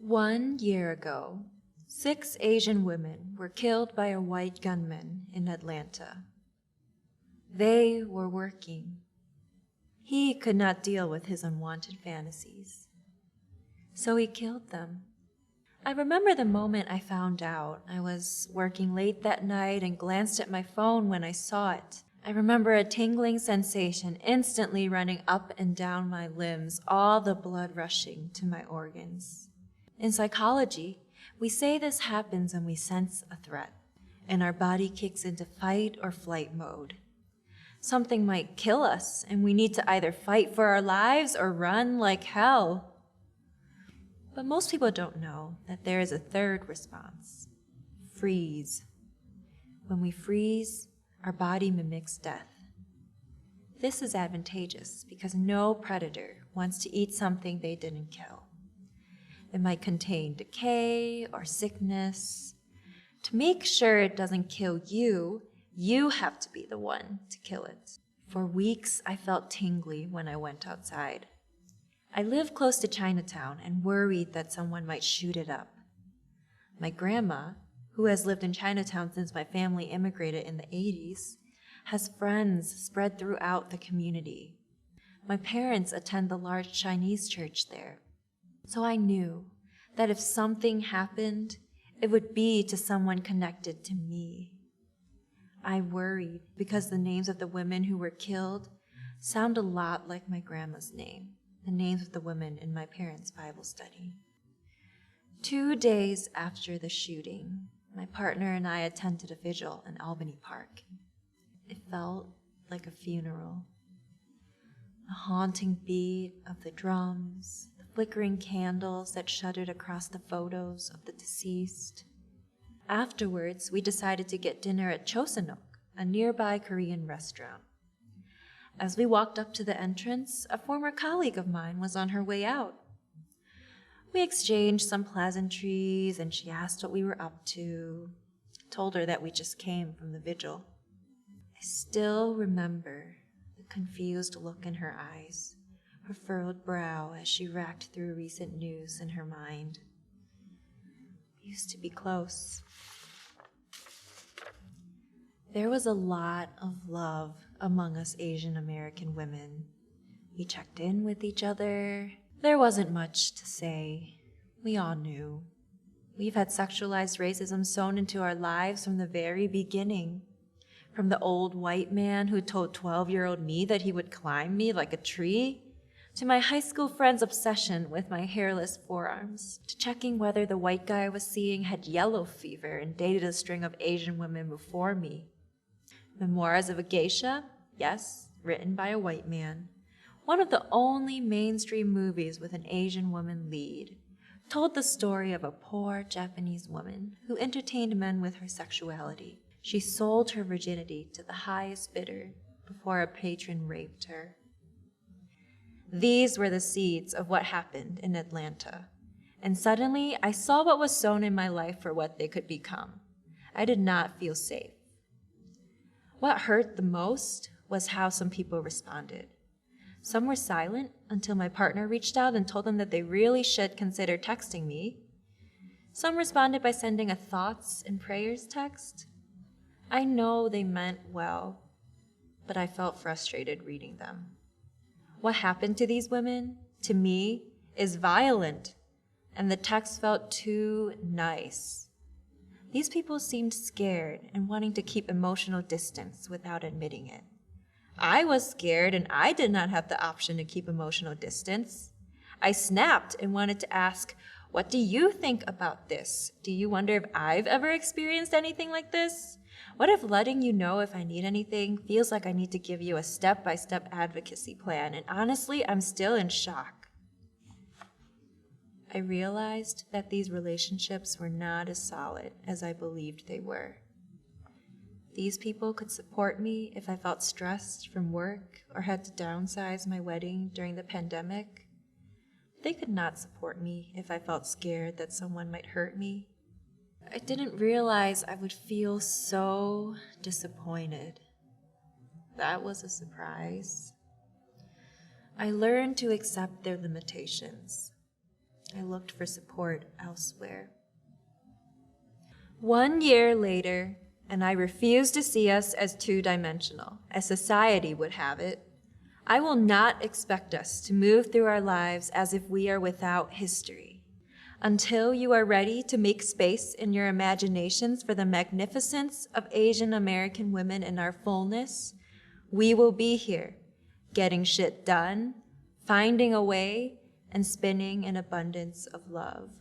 1 year ago, 6 Asian women were killed by a white gunman in Atlanta. They were working. He could not deal with his unwanted fantasies, so he killed them. I remember the moment I found out. I was working late that night and glanced at my phone when I saw it. I remember a tingling sensation instantly running up and down my limbs, all the blood rushing to my organs. In psychology, we say this happens when we sense a threat, and our body kicks into fight or flight mode. Something might kill us, and we need to either fight for our lives or run like hell. But most people don't know that there is a third response: freeze. When we freeze, our body mimics death. This is advantageous because no predator wants to eat something they didn't kill. It might contain decay or sickness. To make sure it doesn't kill you, you have to be the one to kill it. For weeks, I felt tingly when I went outside. I live close to Chinatown and worried that someone might shoot it up. My grandma, who has lived in Chinatown since my family immigrated in the 80s, has friends spread throughout the community. My parents attend the large Chinese church there. So I knew that if something happened, it would be to someone connected to me. I worried because the names of the women who were killed sound a lot like my grandma's name, the names of the women in my parents' Bible study. 2 days after the shooting, my partner and I attended a vigil in Albany Park. It felt like a funeral. The haunting beat of the drums, the flickering candles that shuddered across the photos of the deceased. Afterwards, we decided to get dinner at Chosanok, a nearby Korean restaurant. As we walked up to the entrance, a former colleague of mine was on her way out. We exchanged some pleasantries, and she asked what we were up to. I told her that we just came from the vigil. I still remember the confused look in her eyes, her furrowed brow as she racked through recent news in her mind. We used to be close. There was a lot of love among us Asian American women. We checked in with each other. There wasn't much to say. We all knew. We've had sexualized racism sewn into our lives from the very beginning. From the old white man who told 12-year-old me that he would climb me like a tree, to my high school friend's obsession with my hairless forearms, to checking whether the white guy I was seeing had yellow fever and dated a string of Asian women before me. Memoirs of a Geisha, yes, written by a white man. One of the only mainstream movies with an Asian woman lead, told the story of a poor Japanese woman who entertained men with her sexuality. She sold her virginity to the highest bidder before a patron raped her. These were the seeds of what happened in Atlanta. And suddenly, I saw what was sown in my life for what they could become. I did not feel safe. What hurt the most was how some people responded. Some were silent until my partner reached out and told them that they really should consider texting me. Some responded by sending a thoughts and prayers text. I know they meant well, but I felt frustrated reading them. What happened to these women, to me, is violent, and the text felt too nice. These people seemed scared and wanting to keep emotional distance without admitting it. I was scared, and I did not have the option to keep emotional distance. I snapped and wanted to ask, what do you think about this? Do you wonder if I've ever experienced anything like this? What if letting you know if I need anything feels like I need to give you a step-by-step advocacy plan? And honestly, I'm still in shock. I realized that these relationships were not as solid as I believed they were. These people could support me if I felt stressed from work or had to downsize my wedding during the pandemic. They could not support me if I felt scared that someone might hurt me. I didn't realize I would feel so disappointed. That was a surprise. I learned to accept their limitations. I looked for support elsewhere. 1 year later, and I refuse to see us as two-dimensional, as society would have it. I will not expect us to move through our lives as if we are without history. Until you are ready to make space in your imaginations for the magnificence of Asian American women in our fullness, we will be here, getting shit done, finding a way, and spinning an abundance of love.